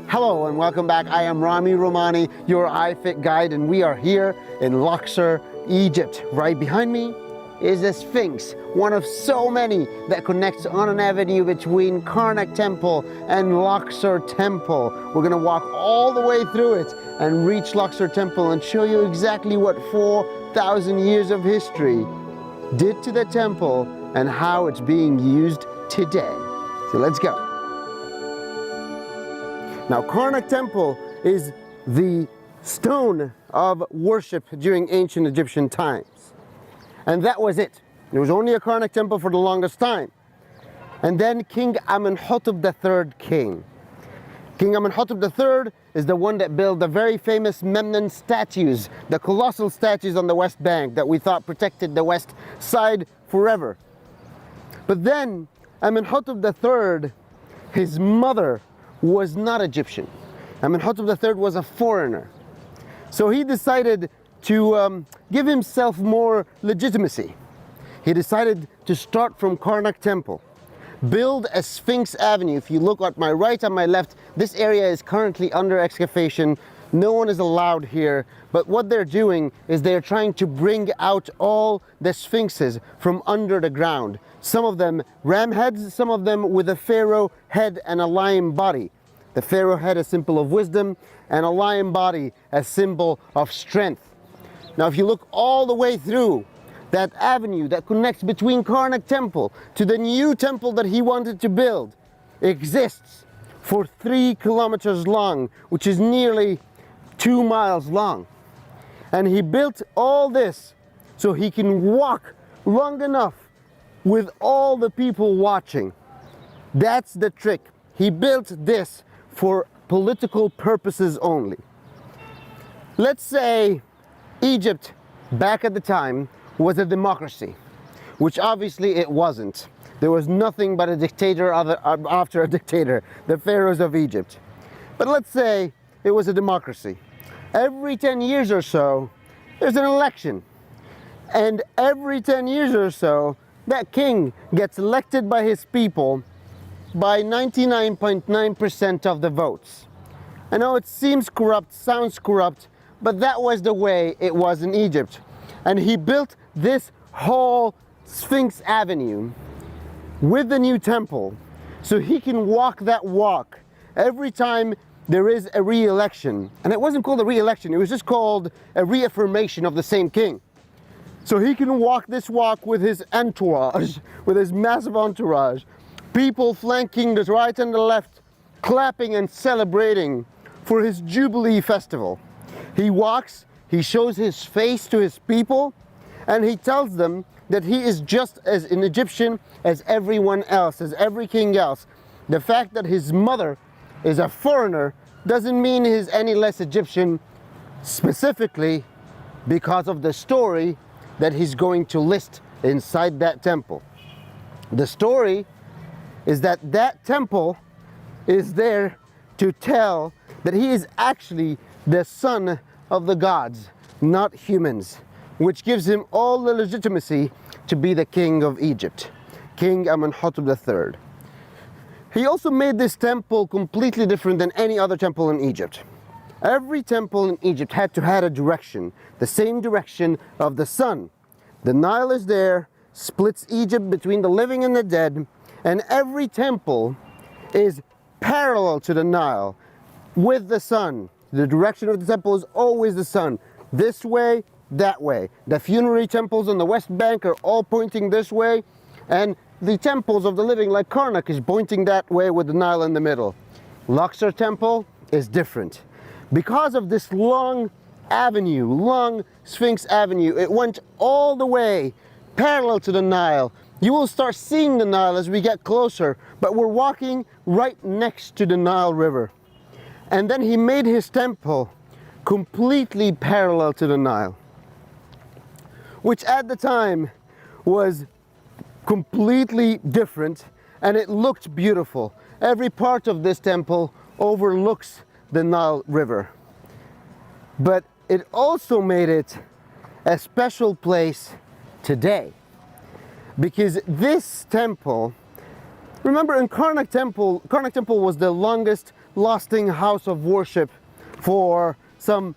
Hello and welcome back. I am Ramy Romani, your iFit guide, and we are here in Luxor, Egypt. Right behind me is the Sphinx, one of so many that connects on an avenue between Karnak Temple and Luxor Temple. We're going to walk all the way through it and reach Luxor Temple and show you exactly what 4,000 years of history did to the temple and how it's being used today. So let's go. Now, Karnak Temple is the stone of worship during ancient Egyptian times. And that was it. There was only a Karnak Temple for the longest time. And then King Amenhotep III came. King Amenhotep III is the one that built the very famous Memnon statues, the colossal statues on the West Bank that we thought protected the West Side forever. But then Amenhotep III, his mother, was not Egyptian. Amenhotep III was a foreigner. So he decided to give himself more legitimacy. He decided to start from Karnak Temple, build a Sphinx Avenue. If you look at my right and my left, this area is currently under excavation. No one is allowed here, but what they're doing is they're trying to bring out all the sphinxes from under the ground. Some of them ram heads, some of them with a pharaoh head and a lion body. The pharaoh head a symbol of wisdom and a lion body a symbol of strength. Now if you look all the way through that avenue that connects between Karnak Temple to the new temple that he wanted to build, exists for 3 kilometers long, which is nearly 2 miles long. And he built all this so he can walk long enough with all the people watching. That's the trick. He built this for political purposes only. Let's say Egypt back at the time was a democracy, which obviously it wasn't. There was nothing but a dictator after a dictator, the pharaohs of Egypt. But let's say it was a democracy. Every 10 years or so, there's an election. And every 10 years or so, that king gets elected by his people by 99.9% of the votes. I know it seems corrupt, sounds corrupt, but that was the way it was in Egypt. And he built this whole Sphinx Avenue with the new temple so he can walk that walk every time there is a re-election. And it wasn't called a re-election, it was just called a reaffirmation of the same king. So he can walk this walk with his entourage, with his massive entourage, people flanking the right and the left, clapping and celebrating for his Jubilee festival. He walks, he shows his face to his people, and he tells them that he is just as an Egyptian as everyone else, as every king else. The fact that his mother is a foreigner doesn't mean he's any less Egyptian, specifically because of the story that he's going to list inside that temple. The story is that that temple is there to tell that he is actually the son of the gods, not humans, which gives him all the legitimacy to be the king of Egypt, King Amenhotep III. He also made this temple completely different than any other temple in Egypt. Every temple in Egypt had to have a direction, the same direction of the sun. The Nile is there, splits Egypt between the living and the dead, and every temple is parallel to the Nile with the sun. The direction of the temple is always the sun, this way, that way. The funerary temples on the West Bank are all pointing this way, and the temples of the living like Karnak is pointing that way with the Nile in the middle. Luxor Temple is different. Because of this long avenue, long Sphinx Avenue, it went all the way parallel to the Nile. You will start seeing the Nile as we get closer, but we're walking right next to the Nile River. And then he made his temple completely parallel to the Nile, which at the time was completely different, and it looked beautiful. Every part of this temple overlooks the Nile River. But it also made it a special place today, because this temple, remember in Karnak Temple was the longest lasting house of worship for some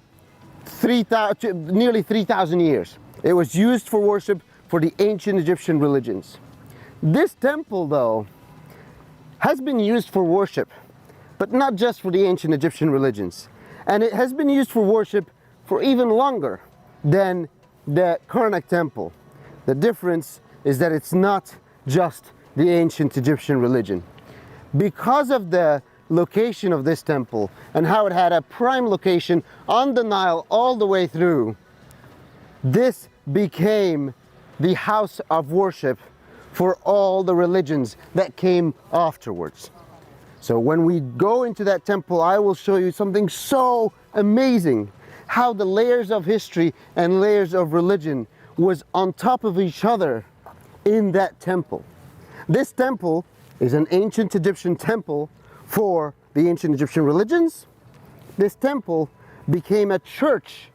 nearly 3,000 years. It was used for worship for the ancient Egyptian religions. This temple, though, has been used for worship, but not just for the ancient Egyptian religions. And it has been used for worship for even longer than the Karnak Temple. The difference is that it's not just the ancient Egyptian religion. Because of the location of this temple and how it had a prime location on the Nile all the way through, this became the house of worship for all the religions that came afterwards. So when we go into that temple, I will show you something so amazing, how the layers of history and layers of religion was on top of each other in that temple. This temple is an ancient Egyptian temple for the ancient Egyptian religions. This temple became a church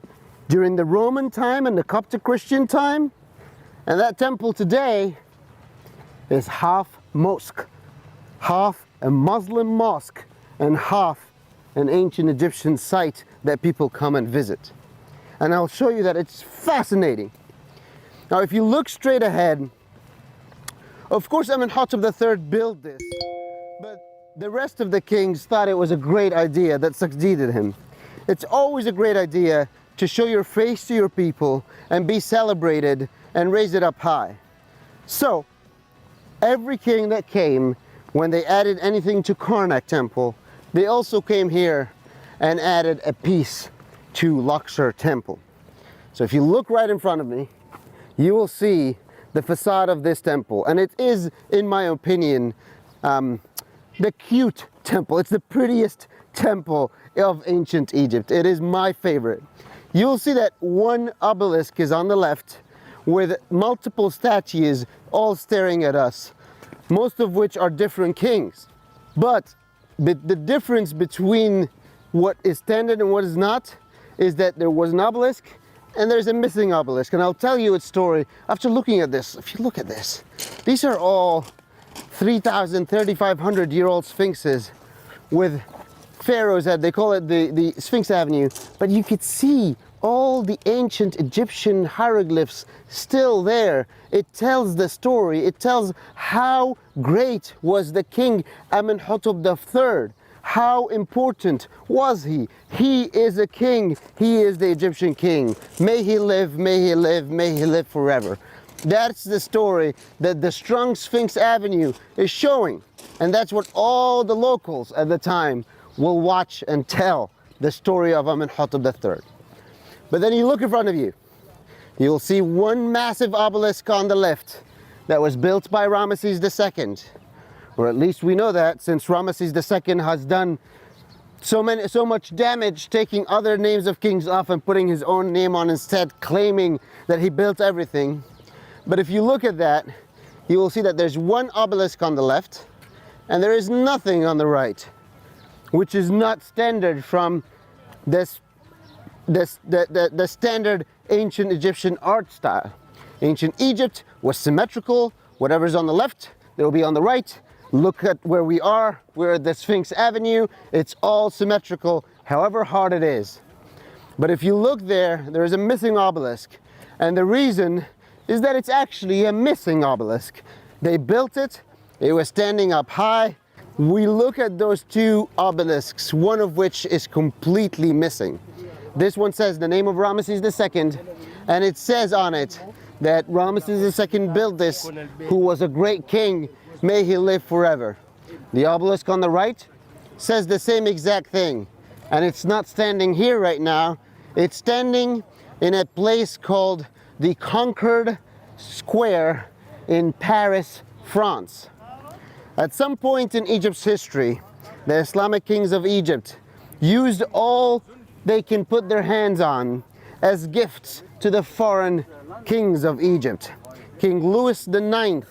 during the Roman time and the Coptic Christian time. And that temple today is half mosque, half a Muslim mosque and half an ancient Egyptian site that people come and visit. And I'll show you that it's fascinating. Now, if you look straight ahead, of course Amenhotep III built this, but the rest of the kings thought it was a great idea that succeeded him. It's always a great idea to show your face to your people and be celebrated and raise it up high. So, every king that came, when they added anything to Karnak Temple, they also came here and added a piece to Luxor Temple. So if you look right in front of me, you will see the facade of this temple. And it is, in my opinion, the cute temple. It's the prettiest temple of ancient Egypt. It is my favorite. You'll see that one obelisk is on the left with multiple statues all staring at us, most of which are different kings. But the difference between what is standard and what is not is that there was an obelisk and there's a missing obelisk. And I'll tell you its story after looking at this. If you look at this, these are all 3,000, 3,500-year-old sphinxes with pharaohs head. They call it the Sphinx Avenue. But you could see all the ancient Egyptian hieroglyphs still there. It tells the story. It tells how great was the king Amenhotep III. How important was he? He is a king. He is the Egyptian king. May he live, may he live, may he live forever. That's the story that the strong Sphinx Avenue is showing. And that's what all the locals at the time will watch and tell the story of Amenhotep III. But then you look in front of you, you'll see one massive obelisk on the left that was built by Ramesses II. Or at least we know that, since Ramesses II has done so much damage, taking other names of kings off and putting his own name on instead, claiming that he built everything. But if you look at that, you will see that there's one obelisk on the left and there is nothing on the right, which is not standard from the standard ancient Egyptian art style. Ancient Egypt was symmetrical. Whatever's on the left, there will be on the right. Look at where we are. We're at the Sphinx Avenue. It's all symmetrical, however hard it is. But if you look there, there is a missing obelisk. And the reason is that it's actually a missing obelisk. They built it. It was standing up high. We look at those two obelisks, one of which is completely missing. This one says the name of Ramesses II, and it says on it that Ramesses II built this, who was a great king, may he live forever. The obelisk on the right says the same exact thing, and it's not standing here right now. It's standing in a place called the Concord Square in Paris, France. At some point in Egypt's history, the Islamic kings of Egypt used all they can put their hands on as gifts to the foreign kings of Egypt. King Louis IX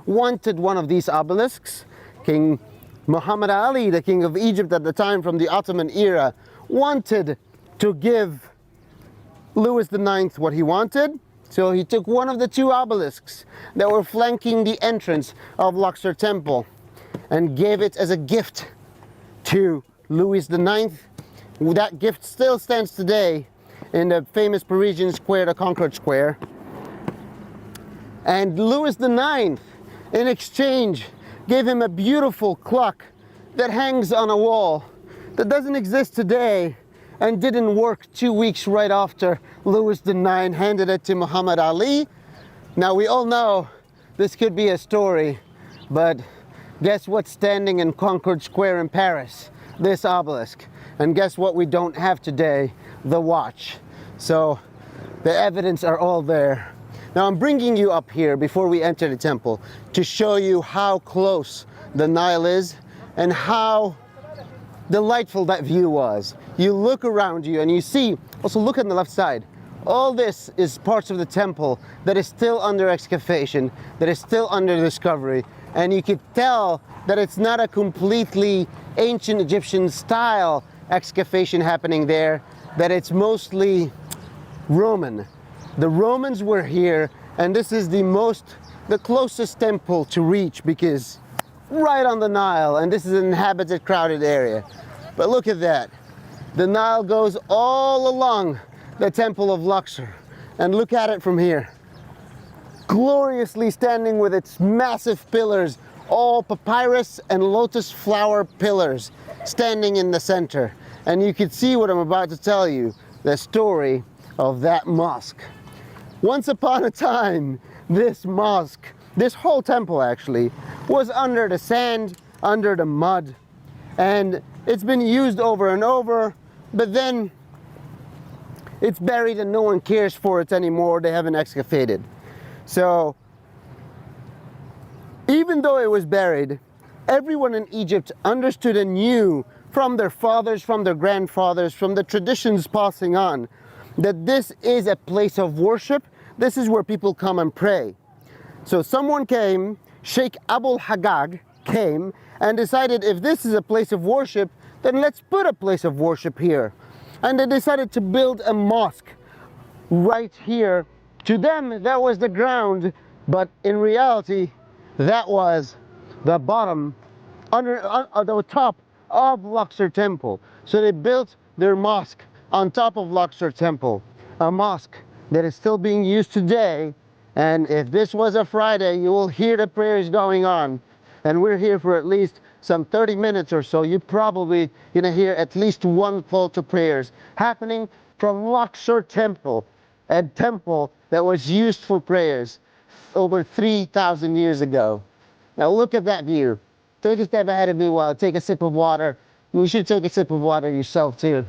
wanted one of these obelisks. King Muhammad Ali, the king of Egypt at the time from the Ottoman era, wanted to give Louis IX what he wanted. So he took one of the two obelisks that were flanking the entrance of Luxor Temple and gave it as a gift to Louis IX. That gift still stands today in the famous Parisian square, the Concorde Square. And Louis IX, in exchange, gave him a beautiful clock that hangs on a wall that doesn't exist today and didn't work 2 weeks right after Louis IX handed it to Muhammad Ali. Now we all know this could be a story, but guess what's standing in Concorde Square in Paris? This obelisk. And guess what we don't have today? The watch. So the evidence are all there. Now I'm bringing you up here before we enter the temple to show you how close the Nile is and how delightful that view was. You look around you and you see, also look on the left side, all this is parts of the temple that is still under excavation, that is still under discovery, and you could tell that it's not a completely ancient Egyptian style excavation happening there, that it's mostly Roman. The Romans were here, and this is the closest temple to reach because right on the Nile, and this is an inhabited, crowded area. But look at that. The Nile goes all along the Temple of Luxor, and look at it from here. Gloriously standing with its massive pillars, all papyrus and lotus flower pillars standing in the center. And you can see what I'm about to tell you, the story of that mosque. Once upon a time, this mosque, this whole temple actually, was under the sand, under the mud, and it's been used over and over, but then it's buried and no one cares for it anymore. They haven't excavated. So even though it was buried, everyone in Egypt understood and knew from their fathers, from their grandfathers, from the traditions passing on, that this is a place of worship. This is where people come and pray. So someone came, Sheikh Abu Hager came and decided, if this is a place of worship, then let's put a place of worship here. And they decided to build a mosque right here. To them, that was the ground, but in reality, that was the bottom, the top of Luxor Temple. So they built their mosque on top of Luxor Temple, a mosque that is still being used today. And if this was a Friday, you will hear the prayers going on. And we're here for at least some 30 minutes or so. You're probably going to hear at least one call to prayers happening from Luxor Temple, a temple that was used for prayers over 3,000 years ago. Now look at that view. Take a step ahead of me while I take a sip of water. You should take a sip of water yourself too.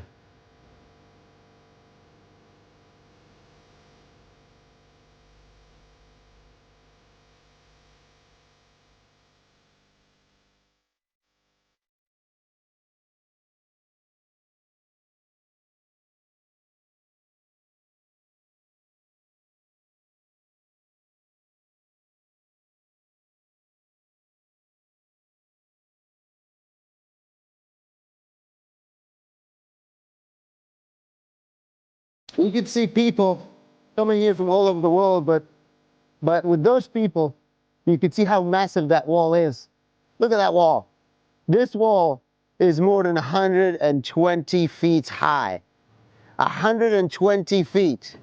You can see people coming here from all over the world, but with those people, you can see how massive that wall is. Look at that wall. This wall is more than 120 feet high. 120 feet.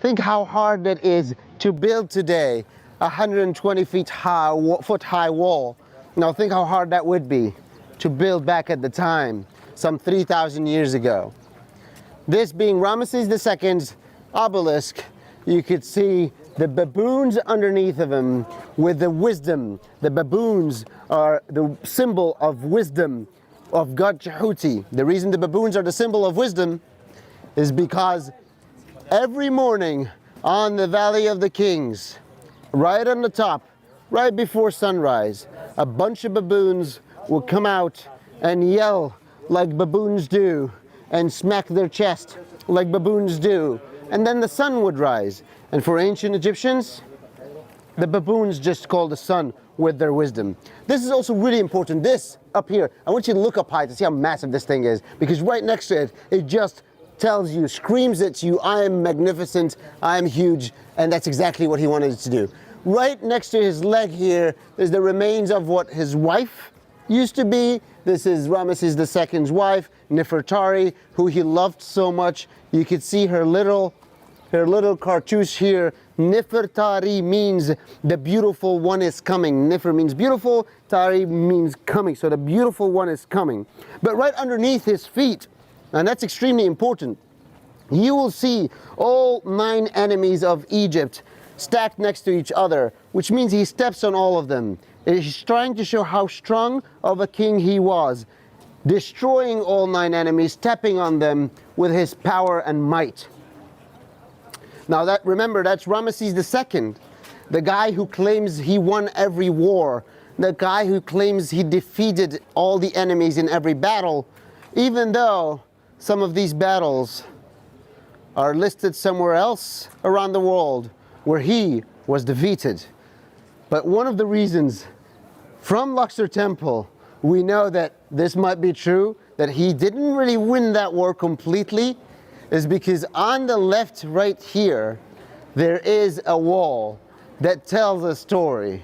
Think how hard that is to build today. 120 feet high, foot high wall. Now think how hard that would be to build back at the time, some 3,000 years ago. This being Ramesses II's obelisk, you could see the baboons underneath of him with the wisdom. The baboons are the symbol of wisdom of God Jehuti. The reason the baboons are the symbol of wisdom is because every morning on the Valley of the Kings, right on the top, right before sunrise, a bunch of baboons will come out and yell like baboons do, and smack their chest like baboons do, and then the sun would rise. And for ancient Egyptians, the baboons just called the sun with their wisdom. This is also really important. This up here, I want you to look up high to see how massive this thing is, because right next to it, it just tells you, screams at you, I am magnificent, I am huge, and that's exactly what he wanted it to do. Right next to his leg here is the remains of what his wife used to be. This is Ramesses II's wife, Nefertari, who he loved so much. You could see her little cartouche here. Nefertari means the beautiful one is coming. Nefer means beautiful, Tari means coming. So the beautiful one is coming. But right underneath his feet, and that's extremely important, you will see all 9 enemies of Egypt stacked next to each other, which means he steps on all of them. He's trying to show how strong of a king he was, destroying all 9 enemies, stepping on them with his power and might. Now remember, that's Ramesses II, the guy who claims he won every war, the guy who claims he defeated all the enemies in every battle, even though some of these battles are listed somewhere else around the world where he was defeated. But one of the reasons from Luxor Temple we know that this might be true, that he didn't really win that war completely, is because on the left right here there is a wall that tells a story.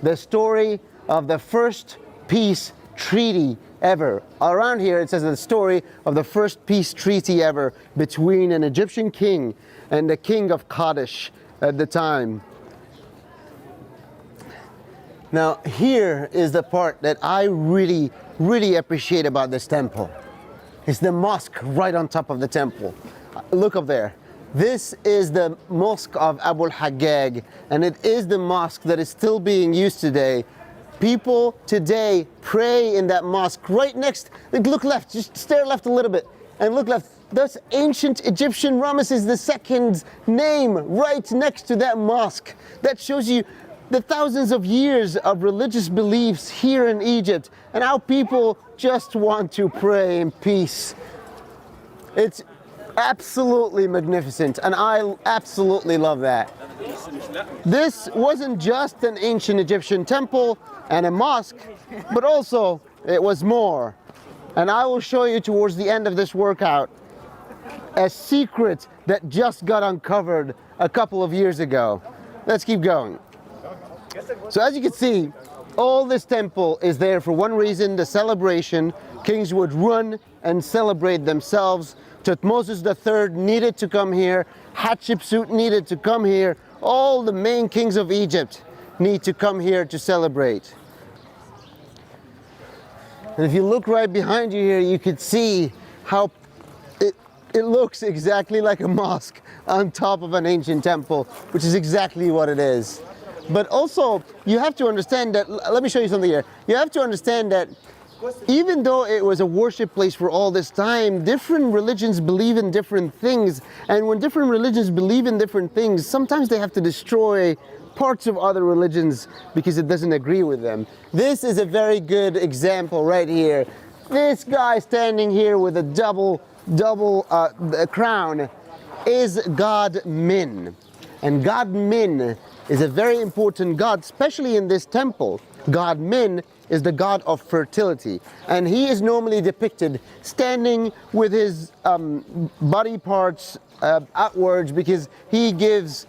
The story of the first peace treaty ever. Around here it says the story of the first peace treaty ever between an Egyptian king and the king of Kadesh at the time. Now here is the part that I really appreciate about this temple. It's the mosque right on top of the temple. Look up there. This is the Mosque of Abu Hager, and it is the mosque that is still being used today. People today pray in that mosque right next. Look left, just stare left a little bit, and look left. That's ancient Egyptian Ramesses II's name right next to that mosque. That shows you the thousands of years of religious beliefs here in Egypt and how people just want to pray in peace. It's absolutely magnificent, and I absolutely love that. This wasn't just an ancient Egyptian temple and a mosque, but also it was more. And I will show you towards the end of this workout a secret that just got uncovered a couple of years ago. Let's keep going. So as you can see, all this temple is there for one reason, the celebration. Kings would run and celebrate themselves. Thutmose III needed to come here. Hatshepsut needed to come here. All the main kings of Egypt need to come here to celebrate. And if you look right behind you here, you could see how it looks exactly like a mosque on top of an ancient temple, which is exactly what it is. But also, you have to understand that, let me show you something here. You have to understand that even though it was a worship place for all this time, different religions believe in different things. And when different religions believe in different things, sometimes they have to destroy parts of other religions because it doesn't agree with them. This is a very good example right here. This guy standing here with a double crown is God Min. And God Min is a very important god, especially in this temple. God Min is the god of fertility, and he is normally depicted standing with his body parts outwards because he gives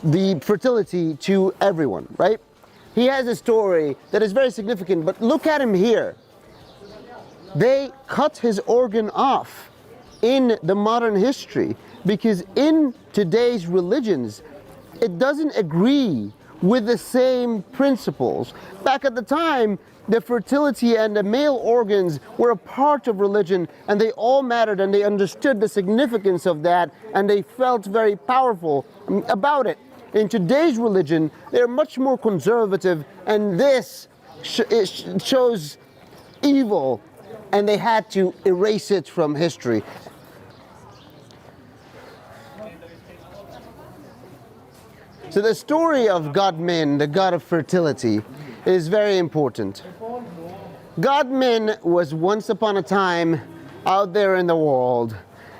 the fertility to everyone, right? He has a story that is very significant, but look at him here. They cut his organ off in the modern history because in today's religions, it doesn't agree with the same principles. Back at the time, the fertility and the male organs were a part of religion, and they all mattered, and they understood the significance of that, and they felt very powerful about it. In today's religion, they're much more conservative, and this shows evil, and they had to erase it from history. So the story of God Min, the god of fertility, is very important. God Min was once upon a time out there in the world,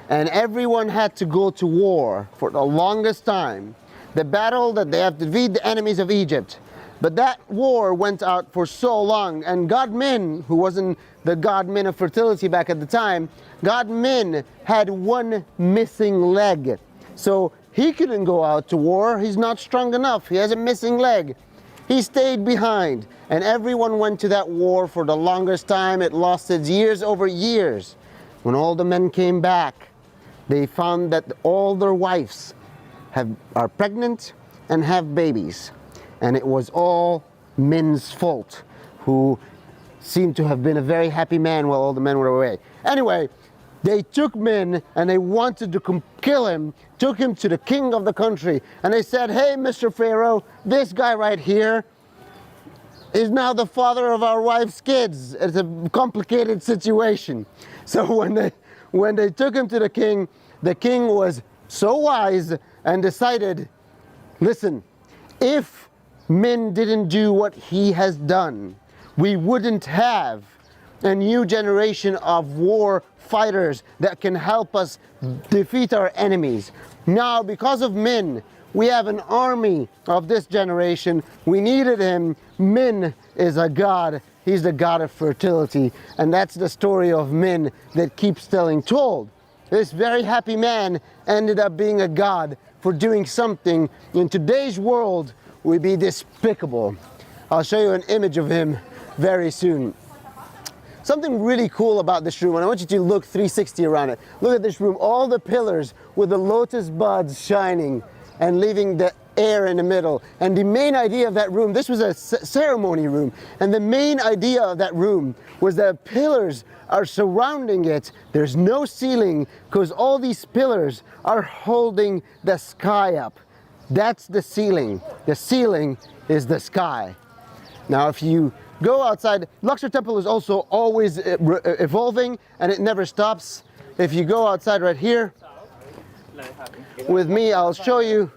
and everyone had to go to war for the longest time. The battle that they have to defeat the enemies of Egypt. But that war went out for so long, and God Min, who wasn't the God Min of fertility back at the time, God Min had one missing leg. So he couldn't go out to war. He's not strong enough. He has a missing leg. He stayed behind, and everyone went to that war for the longest time. It lasted years over years. When all the men came back, they found that all their wives are pregnant and have babies. And it was all Min's fault, who seemed to have been a very happy man while all the men were away. Anyway, they took Min and they wanted to kill him, took him to the king of the country, and they said, hey, Mr. Pharaoh, this guy right here is now the father of our wife's kids. It's a complicated situation. So when they took him to the king was so wise and decided, listen, if Min didn't do what he has done, we wouldn't have a new generation of war fighters that can help us defeat our enemies. Now, because of Min, we have an army of this generation. We needed him. Min is a god. He's the god of fertility. And that's the story of Min that keeps telling told. This very happy man ended up being a god for doing something in today's world would be despicable. I'll show you an image of him very soon. Something really cool about this room, and I want you to look 360 around it. Look at this room, all the pillars with the lotus buds shining and leaving the air in the middle. And the main idea of that room, this was a ceremony room, and the main idea of that room was that pillars are surrounding it. There's no ceiling because all these pillars are holding the sky up. That's the ceiling. The ceiling is the sky. Now, if you go outside, Luxor Temple is also always evolving and it never stops. If you go outside right here with me, I'll show you.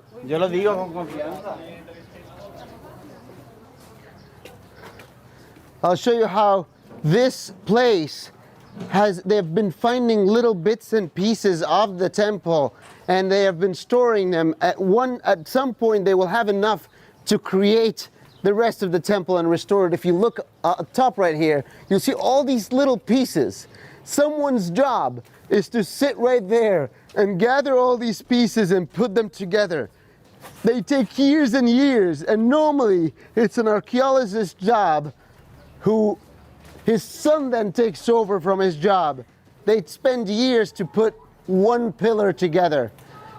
I'll show you how this place they've been finding little bits and pieces of the temple, and they have been storing them. At some point they will have enough to create the rest of the temple and restore it. If you look up top right here, you'll see all these little pieces. Someone's job is to sit right there and gather all these pieces and put them together. They take years and years, and normally it's an archaeologist's job who his son then takes over from his job. They spend years to put one pillar together,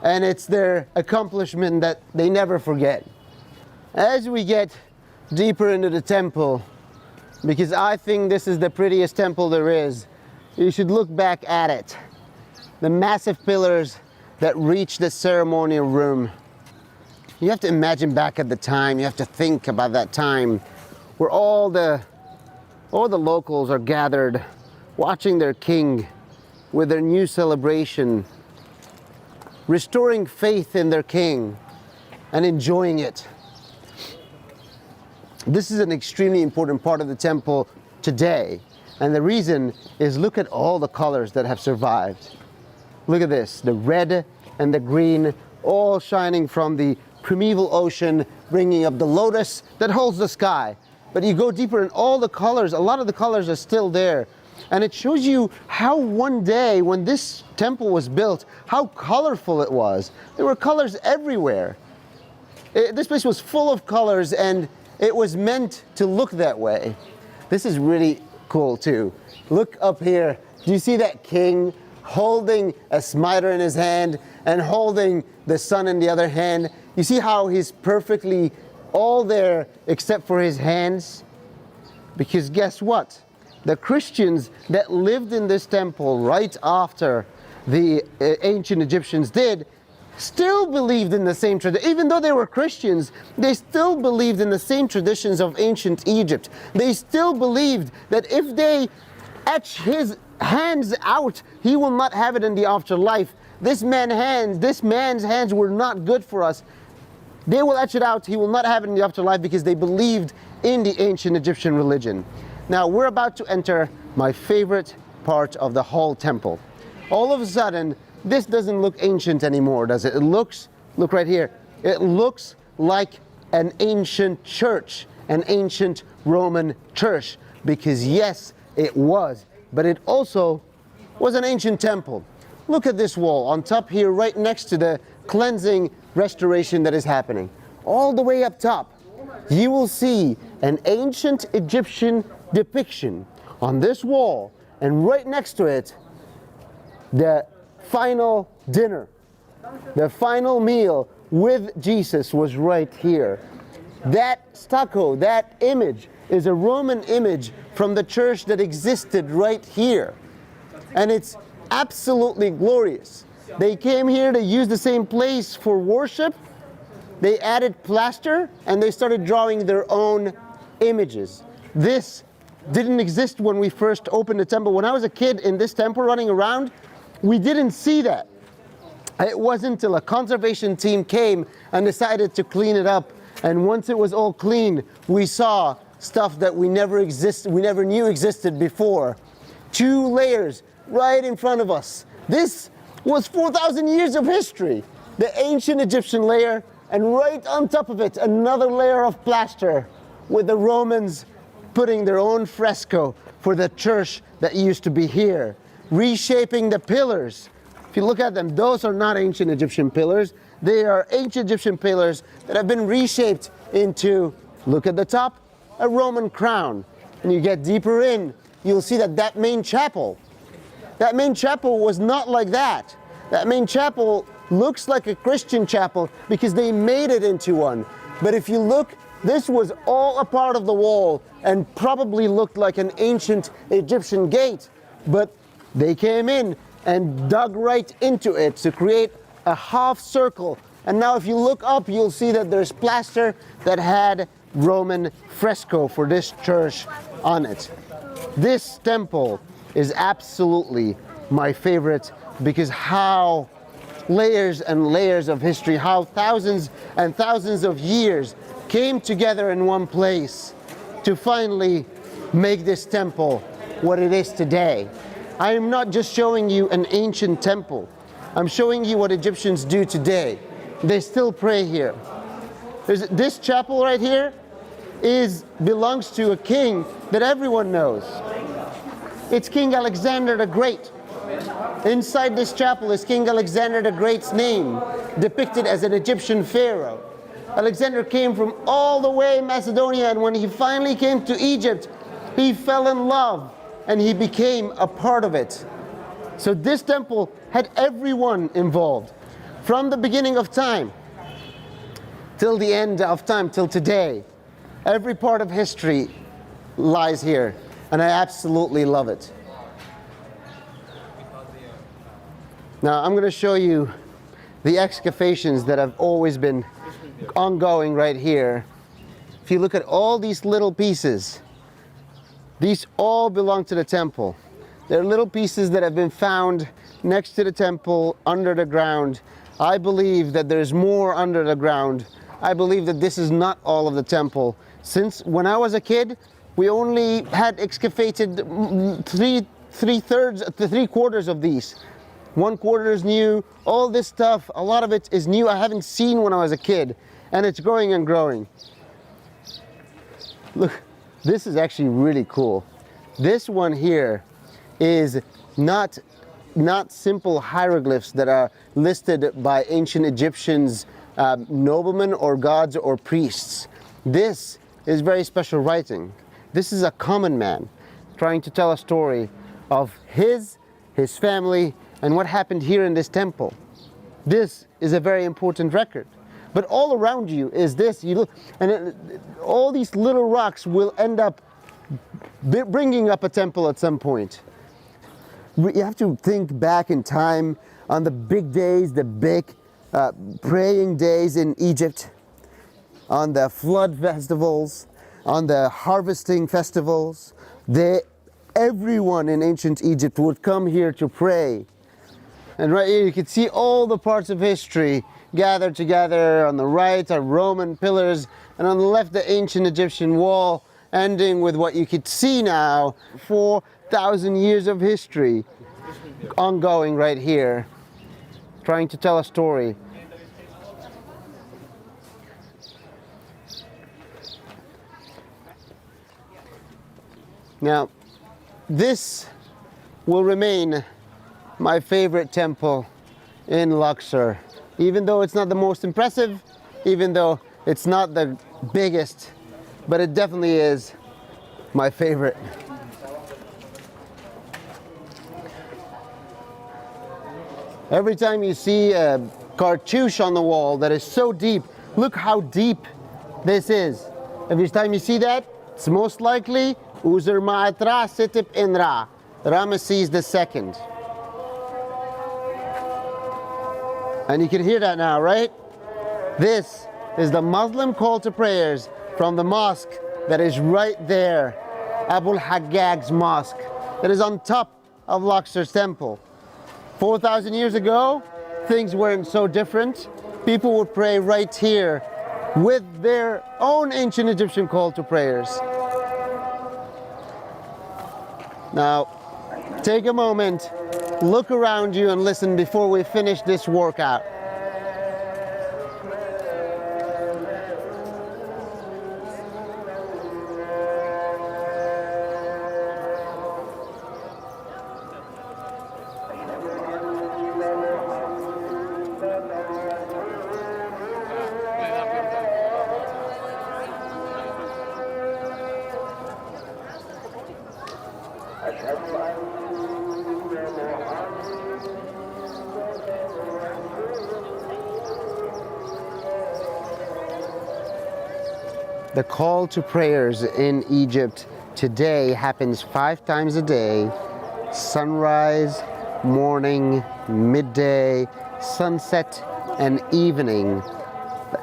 and it's their accomplishment that they never forget. As we get deeper into the temple, because I think this is the prettiest temple there is, you should look back at it. The massive pillars that reach the ceremonial room. You have to imagine back at the time, you have to think about that time where all the locals are gathered watching their king with their new celebration, restoring faith in their king and enjoying it. This is an extremely important part of the temple today. And the reason is, look at all the colors that have survived. Look at this, the red and the green, all shining from the primeval ocean, bringing up the lotus that holds the sky. But you go deeper and all the colors, a lot of the colors are still there. And it shows you how one day when this temple was built, how colorful it was. There were colors everywhere. This place was full of colors, and it was meant to look that way. This is really cool too. Look up here. Do you see that king holding a smiter in his hand and holding the sun in the other hand? You see how he's perfectly all there except for his hands? Because guess what? The Christians that lived in this temple right after the ancient Egyptians did still believed in the same tradition. Even though they were Christians, they still believed in the same traditions of ancient Egypt. They still believed that if they etch his hands out, he will not have it in the afterlife. This man's hands were not good for us. They will etch it out, he will not have it in the afterlife, because they believed in the ancient Egyptian religion. Now we're about to enter my favorite part of the whole temple. All of a sudden, this doesn't look ancient anymore, does it? Look right here. It looks like an ancient church, an ancient Roman church, because yes, it was, but it also was an ancient temple. Look at this wall on top here, right next to the cleansing restoration that is happening. All the way up top, you will see an ancient Egyptian depiction on this wall, and right next to it, the final dinner, the final meal with Jesus was right here. That stucco, that image, is a Roman image from the church that existed right here. And it's absolutely glorious. They came here to use the same place for worship. They added plaster and they started drawing their own images. This didn't exist when we first opened the temple. When I was a kid in this temple running around, we didn't see that. It wasn't until a conservation team came and decided to clean it up. And once it was all clean, we saw stuff that we never knew existed before. 2 layers right in front of us. This was 4,000 years of history. The ancient Egyptian layer, and right on top of it, another layer of plaster with the Romans putting their own fresco for the church that used to be here, reshaping the pillars. If you look at them, those are not ancient Egyptian pillars. They are ancient Egyptian pillars that have been reshaped into, look at the top, a Roman crown. And you get deeper in, you'll see that main chapel was not like that. That main chapel looks like a Christian chapel because they made it into one. But if you look, this was all a part of the wall and probably looked like an ancient Egyptian gate. But they came in and dug right into it to create a half circle. And now if you look up, you'll see that there's plaster that had Roman fresco for this church on it. This temple is absolutely my favorite because how layers and layers of history, how thousands and thousands of years came together in one place to finally make this temple what it is today. I am not just showing you an ancient temple. I'm showing you what Egyptians do today. They still pray here. This chapel right here belongs to a king that everyone knows. It's King Alexander the Great. Inside this chapel is King Alexander the Great's name, depicted as an Egyptian pharaoh. Alexander came from all the way Macedonia, and when he finally came to Egypt, he fell in love and he became a part of it. So this temple had everyone involved, from the beginning of time till the end of time, till today. Every part of history lies here, and I absolutely love it. Now I'm going to show you the excavations that have always been ongoing right here. If you look at all these little pieces, these all belong to the temple. They're little pieces that have been found next to the temple, under the ground. I believe that there's more under the ground. I believe that this is not all of the temple. Since when I was a kid, we only had excavated three quarters of these. 1/4 is new. All this stuff, a lot of it is new. I haven't seen when I was a kid, and it's growing and growing. Look, this is actually really cool. This one here is not simple hieroglyphs that are listed by ancient Egyptians, noblemen or gods or priests. This is very special writing. This is a common man trying to tell a story of his family, and what happened here in this temple. This is a very important record. But all around you is this. You look, and all these little rocks will end up bringing up a temple at some point. You have to think back in time on the big days, the big praying days in Egypt, on the flood festivals, on the harvesting festivals. Everyone in ancient Egypt would come here to pray. And right here you can see all the parts of history gathered together. On the right are Roman pillars, and on the left the ancient Egyptian wall, ending with what you could see now, 4,000 years of history ongoing right here, trying to tell a story. Now, this will remain my favorite temple in Luxor. Even though it's not the most impressive, even though It's not the biggest, but it definitely is my favorite. Every time you see a cartouche on the wall that is so deep, look how deep this is. Every time you see that, it's most likely Uzer Ma'atra Sitip Inra, Ramesses II. And you can hear that now, right? This is the Muslim call to prayers from the mosque that is right there, Abu Hager's mosque, that is on top of Luxor's temple. 4,000 years ago, things weren't so different. People would pray right here with their own ancient Egyptian call to prayers. Now, take a moment, look around you and listen before we finish this workout. The call to prayers in Egypt today happens 5 times a day: sunrise, morning, midday, sunset, and evening.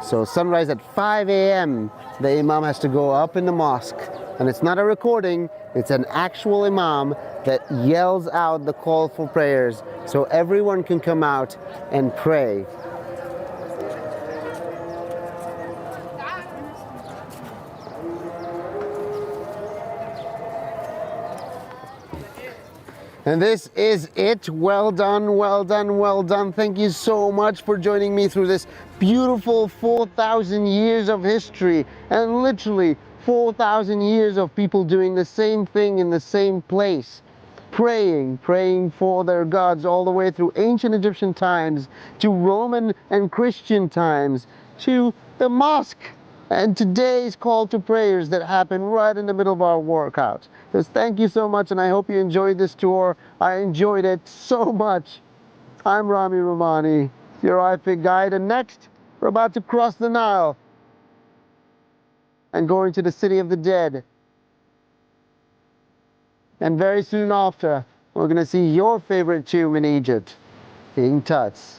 So sunrise at 5 a.m., the imam has to go up in the mosque, and it's not a recording, it's an actual imam that yells out the call for prayers so everyone can come out and pray. And this is it. Well done, well done, well done. Thank you so much for joining me through this beautiful 4,000 years of history, and literally 4,000 years of people doing the same thing in the same place. Praying for their gods all the way through ancient Egyptian times, to Roman and Christian times, to the mosque, and today's call to prayers that happen right in the middle of our workout. Just thank you so much, and I hope you enjoyed this tour. I enjoyed it so much. I'm Ramy Romani, your IFIC guide, and next we're about to cross the Nile and go into the city of the dead. And very soon after, we're going to see your favorite tomb in Egypt, King Tut's.